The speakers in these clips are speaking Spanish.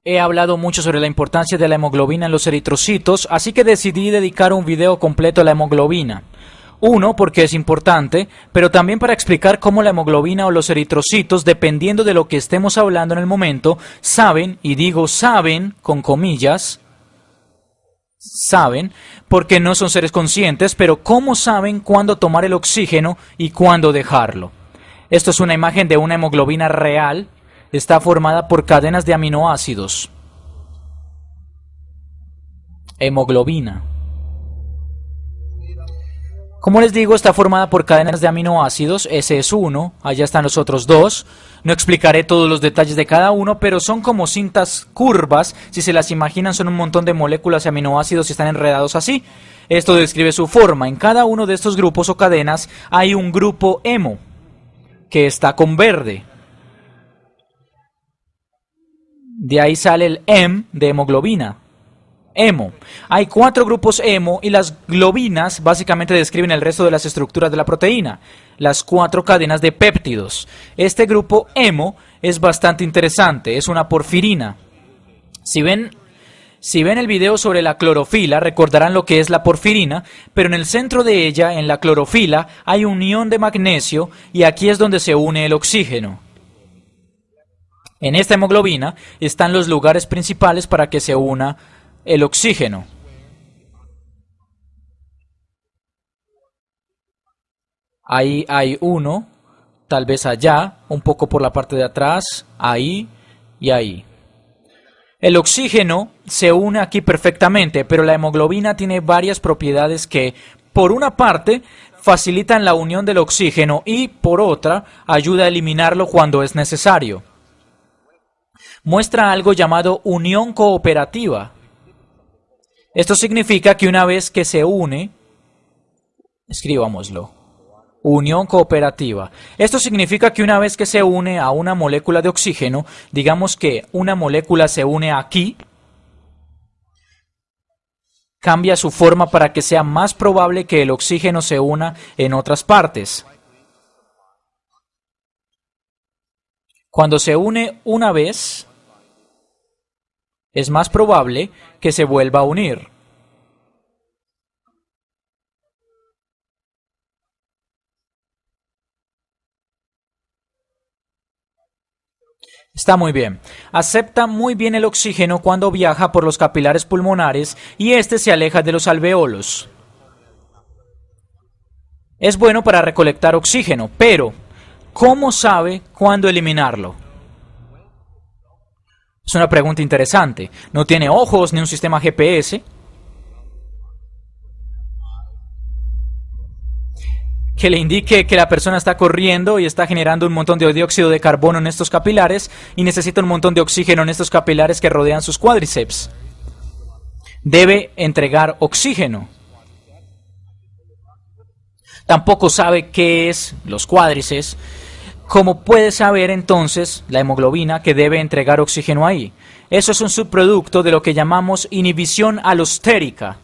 He hablado mucho sobre la importancia de la hemoglobina en los eritrocitos, así que decidí dedicar un video completo a la hemoglobina. Uno, porque es importante, pero también para explicar cómo la hemoglobina o los eritrocitos, dependiendo de lo que estemos hablando en el momento, saben, y digo saben con comillas, saben, porque no son seres conscientes, pero cómo saben cuándo tomar el oxígeno y cuándo dejarlo. Esto es una imagen de una hemoglobina real. Está formada por cadenas de aminoácidos. Hemoglobina. Como les digo, está formada por cadenas de aminoácidos. Ese es uno, allá están los otros dos. No explicaré todos los detalles de cada uno, pero son como cintas curvas. Si se las imaginan, son un montón de moléculas y aminoácidos y están enredados así. Esto describe su forma. En cada uno de estos grupos o cadenas hay un grupo hemo, que está con verde. De ahí sale el hem de hemoglobina. Hemo. Hay 4 grupos hemo y las globinas básicamente describen el resto de las estructuras de la proteína, las 4 cadenas de péptidos. Este grupo hemo es bastante interesante, es una porfirina. Si ven el video sobre la clorofila, recordarán lo que es la porfirina, pero en el centro de ella, en la clorofila, hay un ion de magnesio y aquí es donde se une el oxígeno. En esta hemoglobina están los lugares principales para que se una el oxígeno. Ahí hay uno, tal vez allá, un poco por la parte de atrás, ahí y ahí. El oxígeno se une aquí perfectamente, pero la hemoglobina tiene varias propiedades que, por una parte, facilitan la unión del oxígeno y, por otra, ayuda a eliminarlo cuando es necesario. Muestra algo llamado unión cooperativa. Esto significa que una vez que se une, escribámoslo, unión cooperativa. Esto significa que una vez que se une a una molécula de oxígeno, digamos que una molécula se une aquí, cambia su forma para que sea más probable que el oxígeno se una en otras partes. Cuando se une una vez, es más probable que se vuelva a unir. Está muy bien. Acepta muy bien el oxígeno cuando viaja por los capilares pulmonares y este se aleja de los alveolos. Es bueno para recolectar oxígeno, pero ¿cómo sabe cuándo eliminarlo? Es una pregunta interesante. No tiene ojos ni un sistema GPS que le indique que la persona está corriendo y está generando un montón de dióxido de carbono en estos capilares y necesita un montón de oxígeno en estos capilares que rodean sus cuádriceps. Debe entregar oxígeno. Tampoco sabe qué es los cuádriceps. ¿Cómo puede saber entonces la hemoglobina que debe entregar oxígeno ahí? Eso es un subproducto de lo que llamamos inhibición alostérica,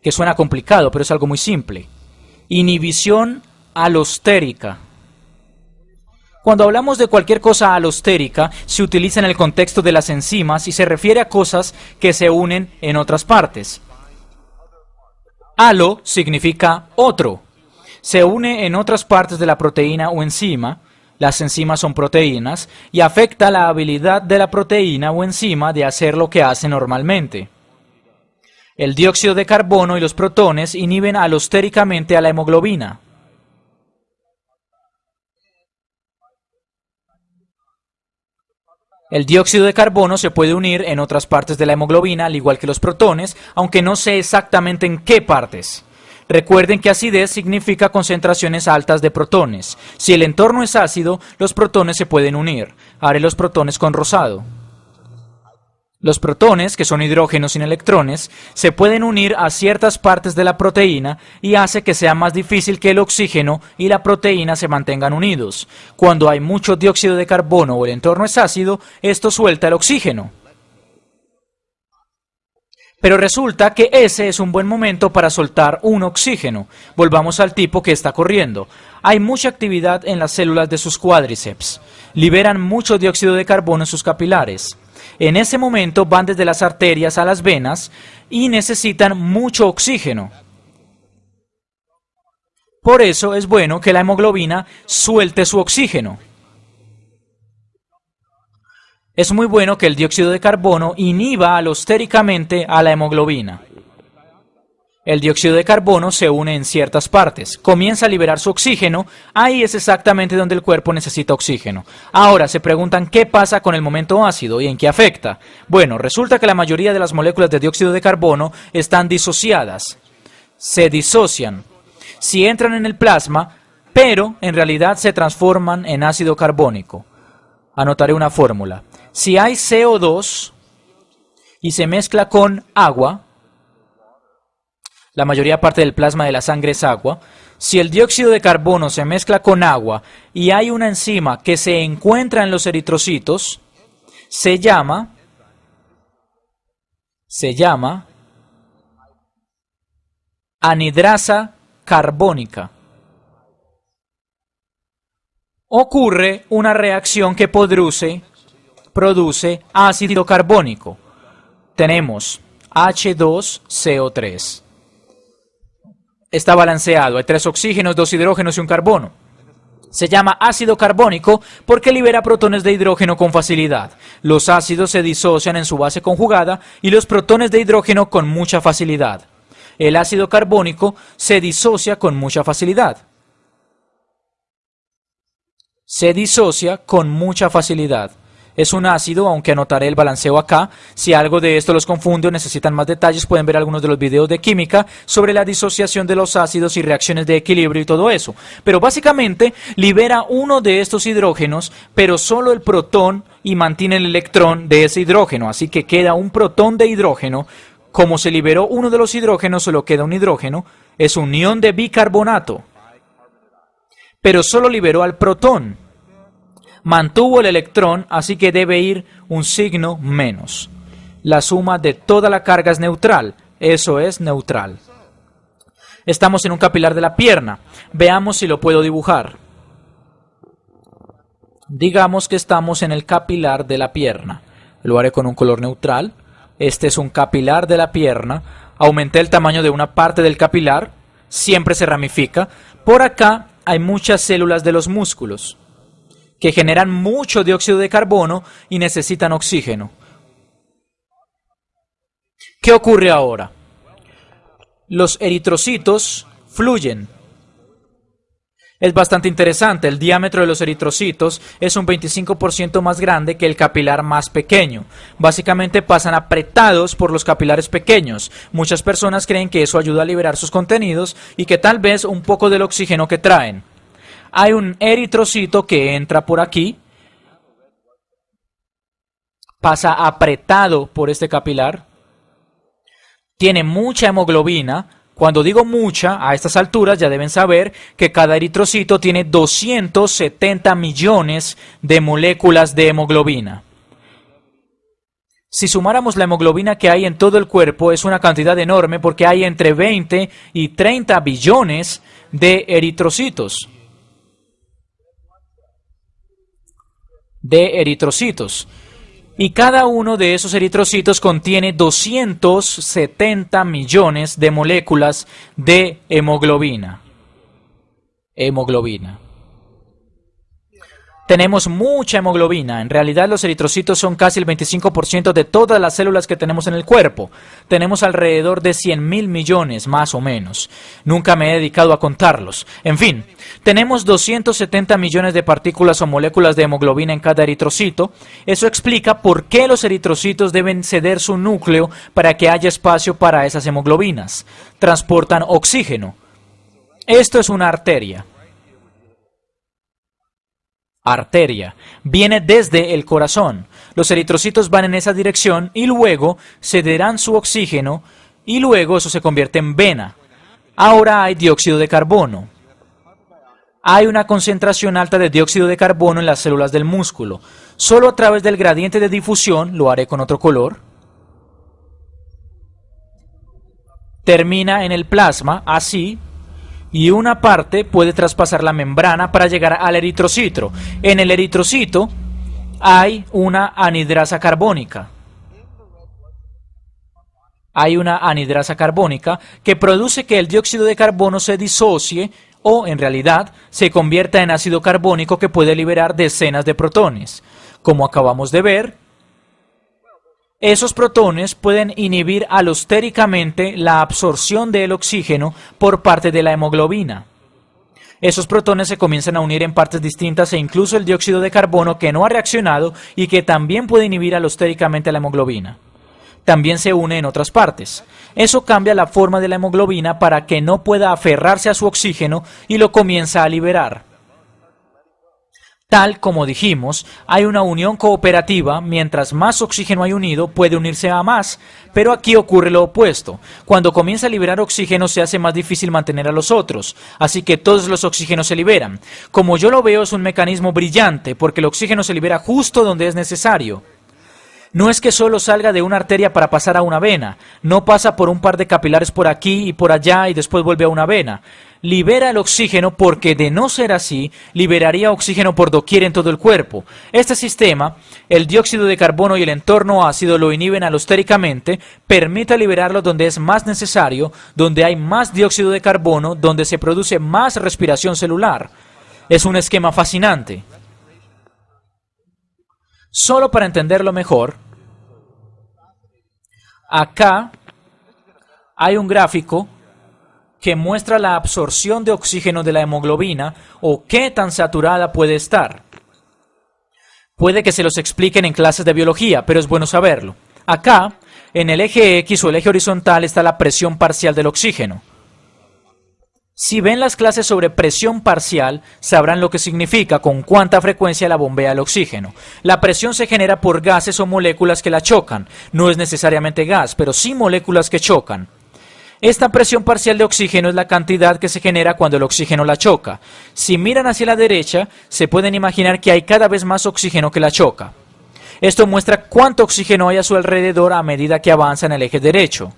que suena complicado, pero es algo muy simple. Inhibición alostérica. Cuando hablamos de cualquier cosa alostérica, se utiliza en el contexto de las enzimas y se refiere a cosas que se unen en otras partes. Alo significa otro. Se une en otras partes de la proteína o enzima. Las enzimas son proteínas y afecta la habilidad de la proteína o enzima de hacer lo que hace normalmente. El dióxido de carbono y los protones inhiben alostéricamente a la hemoglobina. El dióxido de carbono se puede unir en otras partes de la hemoglobina, al igual que los protones, aunque no sé exactamente en qué partes. Recuerden que acidez significa concentraciones altas de protones. Si el entorno es ácido, los protones se pueden unir. Haré los protones con rosado. Los protones, que son hidrógenos sin electrones, se pueden unir a ciertas partes de la proteína y hace que sea más difícil que el oxígeno y la proteína se mantengan unidos. Cuando hay mucho dióxido de carbono o el entorno es ácido, esto suelta el oxígeno. Pero resulta que ese es un buen momento para soltar un oxígeno. Volvamos al tipo que está corriendo. Hay mucha actividad en las células de sus cuádriceps. Liberan mucho dióxido de carbono en sus capilares. En ese momento van desde las arterias a las venas y necesitan mucho oxígeno. Por eso es bueno que la hemoglobina suelte su oxígeno. Es muy bueno que el dióxido de carbono inhiba alostéricamente a la hemoglobina. El dióxido de carbono se une en ciertas partes, comienza a liberar su oxígeno, ahí es exactamente donde el cuerpo necesita oxígeno. Ahora se preguntan qué pasa con el momento ácido y en qué afecta. Bueno, resulta que la mayoría de las moléculas de dióxido de carbono están disociadas, se disocian, si entran en el plasma, pero en realidad se transforman en ácido carbónico. Anotaré una fórmula. Si hay CO2 y se mezcla con agua, la mayoría parte del plasma de la sangre es agua. Si el dióxido de carbono se mezcla con agua y hay una enzima que se encuentra en los eritrocitos, se llama anhidrasa carbónica. Ocurre una reacción que produce ácido carbónico. Tenemos H2CO3. Está balanceado, hay 3 oxígenos, 2 hidrógenos y un carbono. Se llama ácido carbónico porque libera protones de hidrógeno con facilidad. Los ácidos se disocian en su base conjugada y los protones de hidrógeno con mucha facilidad. El ácido carbónico se disocia con mucha facilidad. Se disocia con mucha facilidad. Es un ácido, aunque anotaré el balanceo acá. Si algo de esto los confunde o necesitan más detalles, pueden ver algunos de los videos de química sobre la disociación de los ácidos y reacciones de equilibrio y todo eso. Pero básicamente libera uno de estos hidrógenos, pero solo el protón y mantiene el electrón de ese hidrógeno. Así que queda un protón de hidrógeno. Como se liberó uno de los hidrógenos, solo queda un hidrógeno. Es un ion de bicarbonato. Pero solo liberó al protón. Mantuvo el electrón, así que debe ir un signo menos. La suma de toda la carga es neutral, eso es neutral. Estamos en un capilar de la pierna, veamos si lo puedo dibujar. Digamos que estamos en el capilar de la pierna, lo haré con un color neutral. Este es un capilar de la pierna, aumenté el tamaño de una parte del capilar, siempre se ramifica. Por acá hay muchas células de los músculos, que generan mucho dióxido de carbono y necesitan oxígeno. ¿Qué ocurre ahora? Los eritrocitos fluyen. Es bastante interesante, el diámetro de los eritrocitos es un 25% más grande que el capilar más pequeño. Básicamente pasan apretados por los capilares pequeños. Muchas personas creen que eso ayuda a liberar sus contenidos y que tal vez un poco del oxígeno que traen. Hay un eritrocito que entra por aquí, pasa apretado por este capilar, tiene mucha hemoglobina. Cuando digo mucha, a estas alturas ya deben saber que cada eritrocito tiene 270 millones de moléculas de hemoglobina. Si sumáramos la hemoglobina que hay en todo el cuerpo, es una cantidad enorme porque hay entre 20 y 30 billones de eritrocitos. Y cada uno de esos eritrocitos contiene 270 millones de moléculas de hemoglobina. Tenemos mucha hemoglobina. En realidad los eritrocitos son casi el 25% de todas las células que tenemos en el cuerpo. Tenemos alrededor de 100.000 millones, más o menos. Nunca me he dedicado a contarlos. En fin, tenemos 270 millones de partículas o moléculas de hemoglobina en cada eritrocito. Eso explica por qué los eritrocitos deben ceder su núcleo para que haya espacio para esas hemoglobinas. Transportan oxígeno. Esto es una arteria. Viene desde el corazón. Los eritrocitos van en esa dirección y luego cederán su oxígeno y luego eso se convierte en vena. Ahora hay dióxido de carbono. Hay una concentración alta de dióxido de carbono en las células del músculo. Solo a través del gradiente de difusión, lo haré con otro color, termina en el plasma, así, y una parte puede traspasar la membrana para llegar al eritrocito. En el eritrocito hay una anhidrasa carbónica. Hay una anhidrasa carbónica que produce que el dióxido de carbono se disocie o, en realidad, se convierta en ácido carbónico que puede liberar decenas de protones. Como acabamos de ver, esos protones pueden inhibir alostéricamente la absorción del oxígeno por parte de la hemoglobina. Esos protones se comienzan a unir en partes distintas e incluso el dióxido de carbono que no ha reaccionado y que también puede inhibir alostéricamente la hemoglobina también se une en otras partes. Eso cambia la forma de la hemoglobina para que no pueda aferrarse a su oxígeno y lo comienza a liberar. Tal como dijimos, hay una unión cooperativa, mientras más oxígeno hay unido puede unirse a más, pero aquí ocurre lo opuesto. Cuando comienza a liberar oxígeno se hace más difícil mantener a los otros, así que todos los oxígenos se liberan. Como yo lo veo es un mecanismo brillante, porque el oxígeno se libera justo donde es necesario. No es que solo salga de una arteria para pasar a una vena, no pasa por un par de capilares por aquí y por allá y después vuelve a una vena. Libera el oxígeno porque de no ser así, liberaría oxígeno por doquier en todo el cuerpo. Este sistema, el dióxido de carbono y el entorno ácido lo inhiben alostéricamente, permite liberarlo donde es más necesario, donde hay más dióxido de carbono, donde se produce más respiración celular. Es un esquema fascinante. Solo para entenderlo mejor, acá hay un gráfico que muestra la absorción de oxígeno de la hemoglobina o qué tan saturada puede estar. Puede que se los expliquen en clases de biología, pero es bueno saberlo. Acá, en el eje X o el eje horizontal está la presión parcial del oxígeno. Si ven las clases sobre presión parcial, sabrán lo que significa, con cuánta frecuencia la bombea el oxígeno. La presión se genera por gases o moléculas que la chocan. No es necesariamente gas, pero sí moléculas que chocan. Esta presión parcial de oxígeno es la cantidad que se genera cuando el oxígeno la choca. Si miran hacia la derecha, se pueden imaginar que hay cada vez más oxígeno que la choca. Esto muestra cuánto oxígeno hay a su alrededor a medida que avanza en el eje derecho.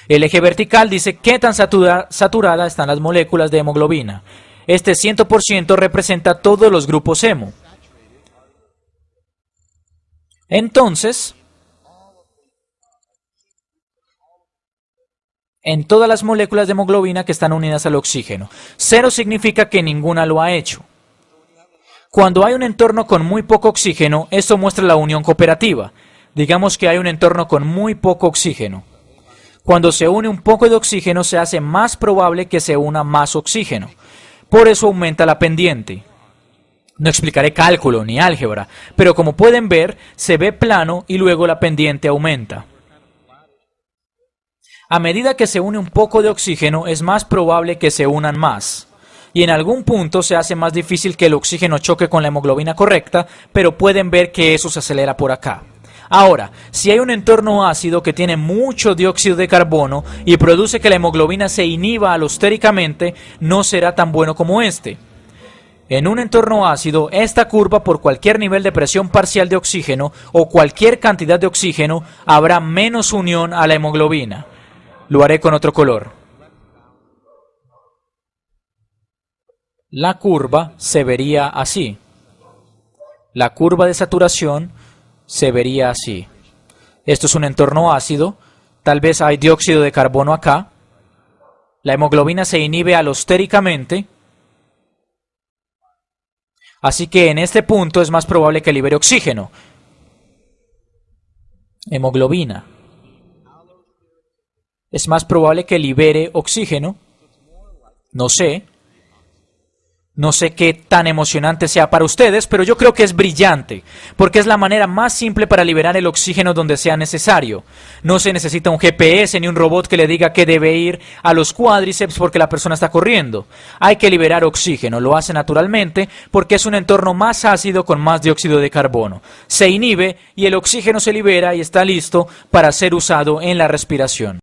El eje vertical dice qué tan saturada están las moléculas de hemoglobina. Este 100% representa todos los grupos hemo. Entonces, en todas las moléculas de hemoglobina que están unidas al oxígeno. 0 significa que ninguna lo ha hecho. Cuando hay un entorno con muy poco oxígeno, esto muestra la unión cooperativa. Digamos que hay un entorno con muy poco oxígeno. Cuando se une un poco de oxígeno se hace más probable que se una más oxígeno. Por eso aumenta la pendiente. No explicaré cálculo ni álgebra, pero como pueden ver, se ve plano y luego la pendiente aumenta. A medida que se une un poco de oxígeno es más probable que se unan más. Y en algún punto se hace más difícil que el oxígeno choque con la hemoglobina correcta, pero pueden ver que eso se acelera por acá. Ahora, si hay un entorno ácido que tiene mucho dióxido de carbono y produce que la hemoglobina se inhiba alostéricamente, no será tan bueno como este. En un entorno ácido, esta curva por cualquier nivel de presión parcial de oxígeno o cualquier cantidad de oxígeno habrá menos unión a la hemoglobina. Lo haré con otro color. La curva se vería así. La curva de saturación se vería así. Esto es un entorno ácido, tal vez hay dióxido de carbono acá, la hemoglobina se inhibe alostéricamente, así que en este punto es más probable que libere oxígeno. Hemoglobina. Es más probable que libere oxígeno. No sé. No sé qué tan emocionante sea para ustedes, pero yo creo que es brillante, porque es la manera más simple para liberar el oxígeno donde sea necesario. No se necesita un GPS ni un robot que le diga que debe ir a los cuádriceps porque la persona está corriendo. Hay que liberar oxígeno, lo hace naturalmente porque es un entorno más ácido con más dióxido de carbono. Se inhibe y el oxígeno se libera y está listo para ser usado en la respiración.